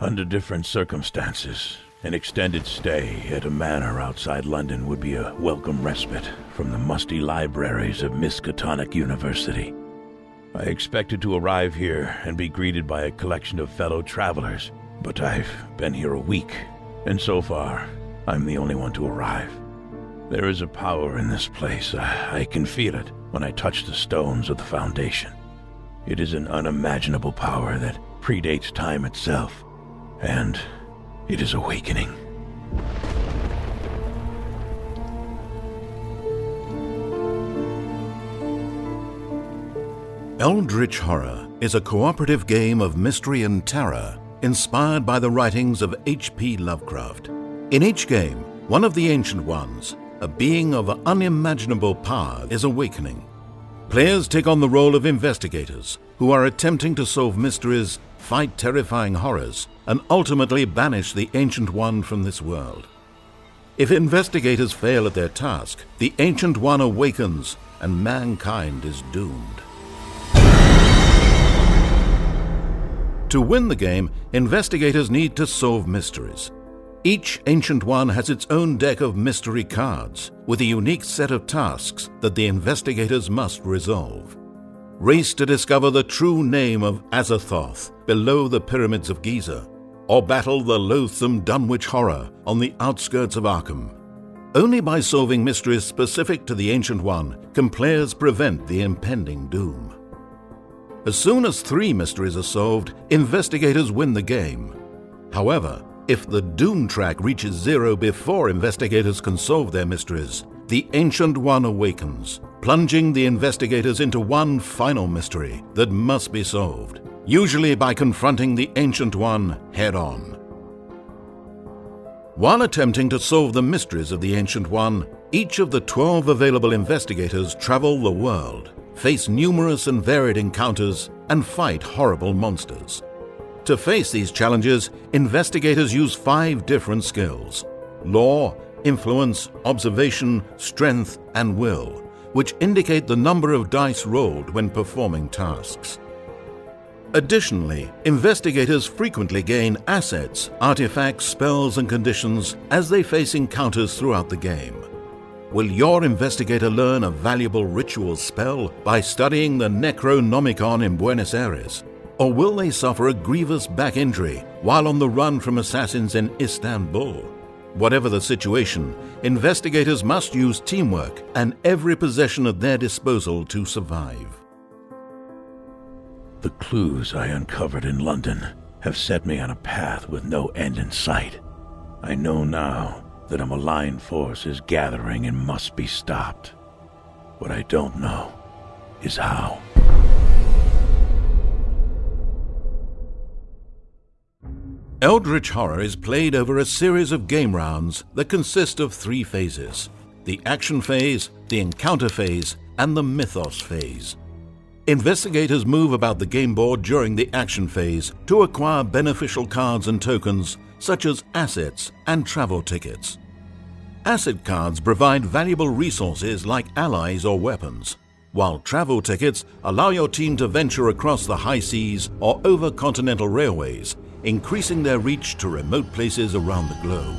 Under different circumstances, an extended stay at a manor outside London would be a welcome respite from the musty libraries of Miskatonic University. I expected to arrive here and be greeted by a collection of fellow travelers, but I've been here a week, and so far, I'm the only one to arrive. There is a power in this place. I can feel it when I touch the stones of the foundation. It is an unimaginable power that predates time itself, and it is awakening. Eldritch Horror is a cooperative game of mystery and terror inspired by the writings of H.P. Lovecraft. In each game, one of the Ancient Ones, a being of unimaginable power, is awakening. Players take on the role of investigators who are attempting to solve mysteries, fight terrifying horrors, and ultimately banish the Ancient One from this world. If investigators fail at their task, the Ancient One awakens and mankind is doomed. To win the game, investigators need to solve mysteries. Each Ancient One has its own deck of mystery cards, with a unique set of tasks that the investigators must resolve. Race to discover the true name of Azathoth below the pyramids of Giza, or battle the loathsome Dunwich Horror on the outskirts of Arkham. Only by solving mysteries specific to the Ancient One can players prevent the impending doom. As soon as 3 mysteries are solved, investigators win the game. However, if the doom track reaches 0 before investigators can solve their mysteries, the Ancient One awakens, plunging the investigators into one final mystery that must be solved, usually by confronting the Ancient One head-on. While attempting to solve the mysteries of the Ancient One, each of the 12 available investigators travel the world, face numerous and varied encounters, and fight horrible monsters. To face these challenges, investigators use 5 different skills: law, influence, observation, strength, and will, which indicate the number of dice rolled when performing tasks. Additionally, investigators frequently gain assets, artifacts, spells, and conditions as they face encounters throughout the game. Will your investigator learn a valuable ritual spell by studying the Necronomicon in Buenos Aires? Or will they suffer a grievous back injury while on the run from assassins in Istanbul? Whatever the situation, investigators must use teamwork and every possession at their disposal to survive. The clues I uncovered in London have set me on a path with no end in sight. I know now that a malign force is gathering and must be stopped. What I don't know is how. Eldritch Horror is played over a series of game rounds that consist of 3 phases: the action phase, the encounter phase, and the mythos phase. Investigators move about the game board during the action phase to acquire beneficial cards and tokens such as assets and travel tickets. Asset cards provide valuable resources like allies or weapons, while travel tickets allow your team to venture across the high seas or over continental railways, increasing their reach to remote places around the globe.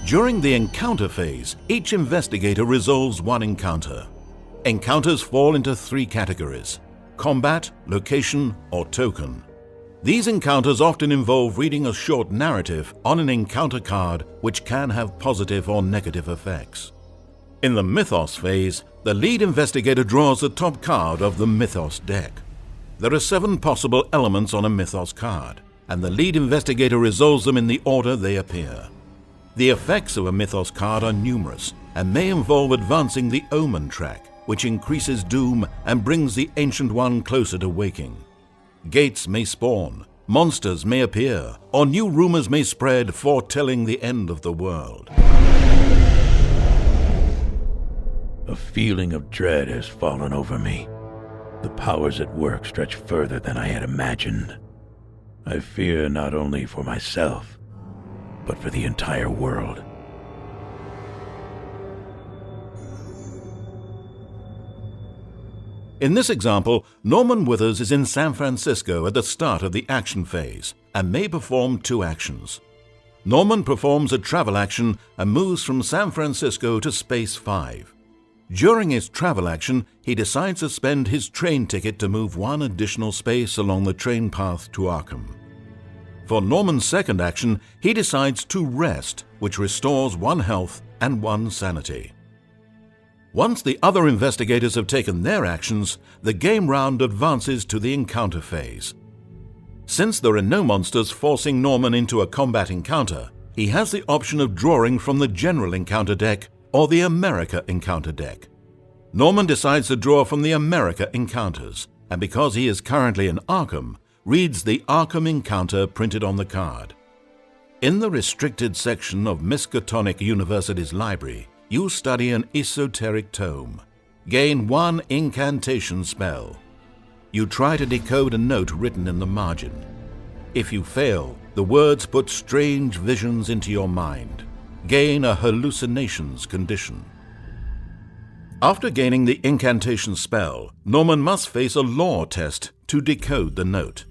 During the encounter phase, each investigator resolves one encounter. Encounters fall into 3 categories: combat, location, or token. These encounters often involve reading a short narrative on an encounter card, which can have positive or negative effects. In the mythos phase, the lead investigator draws the top card of the mythos deck. There are 7 possible elements on a mythos card, and the lead investigator resolves them in the order they appear. The effects of a mythos card are numerous and may involve advancing the omen track, which increases doom and brings the Ancient One closer to waking. Gates may spawn, monsters may appear, or new rumors may spread foretelling the end of the world. A feeling of dread has fallen over me. The powers at work stretch further than I had imagined. I fear not only for myself, but for the entire world. In this example, Norman Withers is in San Francisco at the start of the action phase, and may perform 2 actions. Norman performs a travel action and moves from San Francisco to Space 5. During his travel action, he decides to spend his train ticket to move 1 additional space along the train path to Arkham. For Norman's second action, he decides to rest, which restores 1 health and 1 sanity. Once the other investigators have taken their actions, the game round advances to the encounter phase. Since there are no monsters forcing Norman into a combat encounter, he has the option of drawing from the General Encounter deck or the America Encounter deck. Norman decides to draw from the America Encounters, and because he is currently in Arkham, reads the Arkham Encounter printed on the card. In the restricted section of Miskatonic University's library, you study an esoteric tome. Gain 1 incantation spell. You try to decode a note written in the margin. If you fail, the words put strange visions into your mind. Gain a hallucinations condition. After gaining the incantation spell, Norman must face a lore test to decode the note.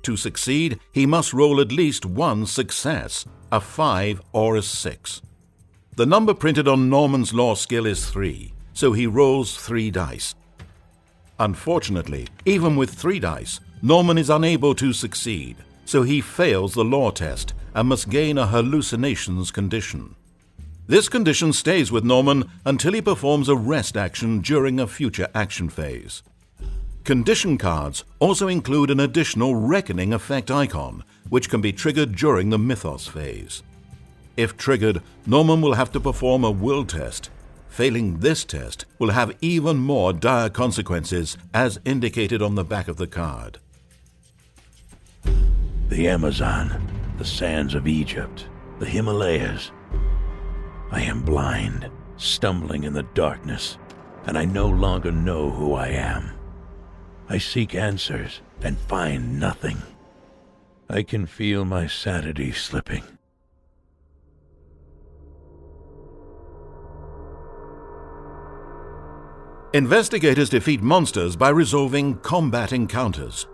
To succeed, he must roll at least 1 success, a 5 or a 6. The number printed on Norman's lore skill is 3, so he rolls 3 dice. Unfortunately, even with 3 dice, Norman is unable to succeed, so he fails the lore test and must gain a hallucinations condition. This condition stays with Norman until he performs a rest action during a future action phase. Condition cards also include an additional Reckoning effect icon, which can be triggered during the Mythos phase. If triggered, Norman will have to perform a will test. Failing this test will have even more dire consequences, as indicated on the back of the card. The Amazon, the sands of Egypt, the Himalayas. I am blind, stumbling in the darkness, and I no longer know who I am. I seek answers and find nothing. I can feel my sanity slipping. Investigators defeat monsters by resolving combat encounters.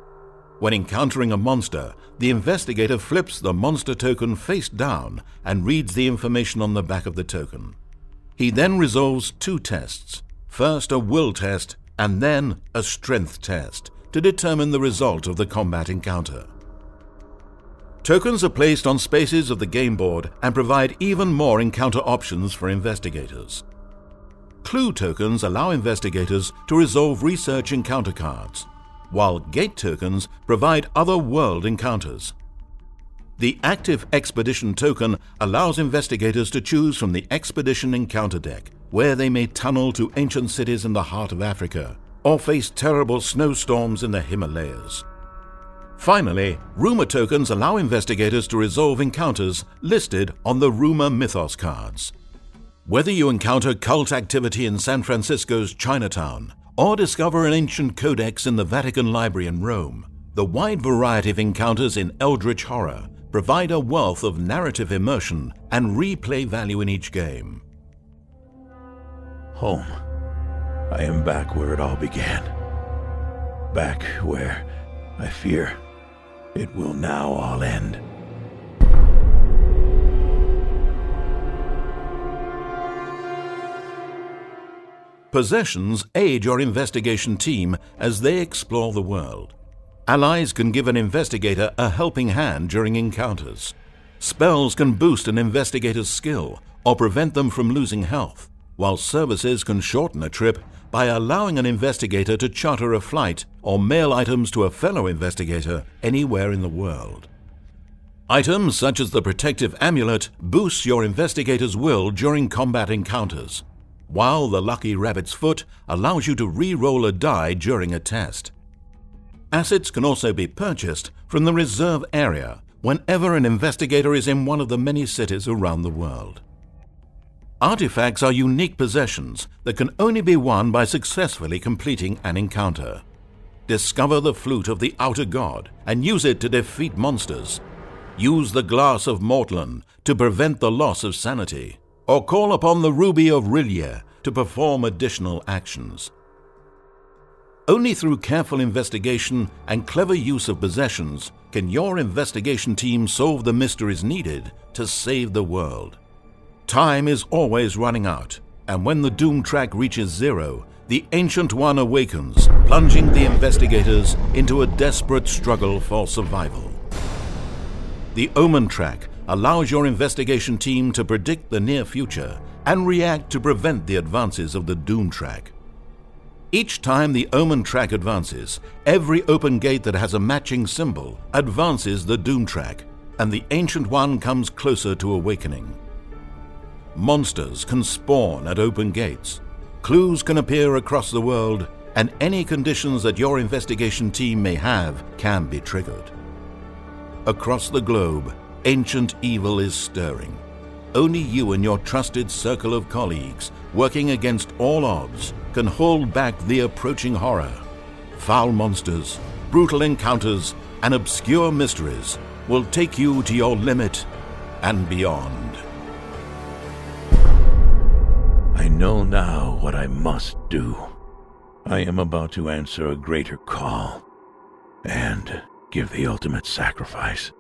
When encountering a monster, the investigator flips the monster token face down and reads the information on the back of the token. He then resolves 2 tests, first a will test and then a strength test, to determine the result of the combat encounter. Tokens are placed on spaces of the game board and provide even more encounter options for investigators. Clue tokens allow investigators to resolve research encounter cards, while gate tokens provide other world encounters. The Active Expedition token allows investigators to choose from the Expedition Encounter deck, where they may tunnel to ancient cities in the heart of Africa, or face terrible snowstorms in the Himalayas. Finally, Rumor tokens allow investigators to resolve encounters listed on the Rumor Mythos cards. Whether you encounter cult activity in San Francisco's Chinatown, or discover an ancient codex in the Vatican Library in Rome, the wide variety of encounters in Eldritch Horror provide a wealth of narrative immersion and replay value in each game. Home. I am back where it all began. Back where I fear it will now all end. Possessions aid your investigation team as they explore the world. Allies can give an investigator a helping hand during encounters. Spells can boost an investigator's skill or prevent them from losing health, while services can shorten a trip by allowing an investigator to charter a flight or mail items to a fellow investigator anywhere in the world. Items such as the Protective Amulet boosts your investigator's will during combat encounters, while the Lucky Rabbit's Foot allows you to re-roll a die during a test. Assets can also be purchased from the reserve area whenever an investigator is in one of the many cities around the world. Artifacts are unique possessions that can only be won by successfully completing an encounter. Discover the Flute of the Outer God and use it to defeat monsters. Use the Glass of Mortland to prevent the loss of sanity, or call upon the Ruby of Rillier to perform additional actions. Only through careful investigation and clever use of possessions can your investigation team solve the mysteries needed to save the world. Time is always running out, and when the doom track reaches 0, the Ancient One awakens, plunging the investigators into a desperate struggle for survival. The Omen track allows your investigation team to predict the near future and react to prevent the advances of the doom track. Each time the Omen track advances, every open gate that has a matching symbol advances the doom track, and the Ancient One comes closer to awakening. Monsters can spawn at open gates, clues can appear across the world, and any conditions that your investigation team may have can be triggered. Across the globe, ancient evil is stirring. Only you and your trusted circle of colleagues, working against all odds, can hold back the approaching horror. Foul monsters, brutal encounters, and obscure mysteries will take you to your limit and beyond. I know now what I must do. I am about to answer a greater call and give the ultimate sacrifice.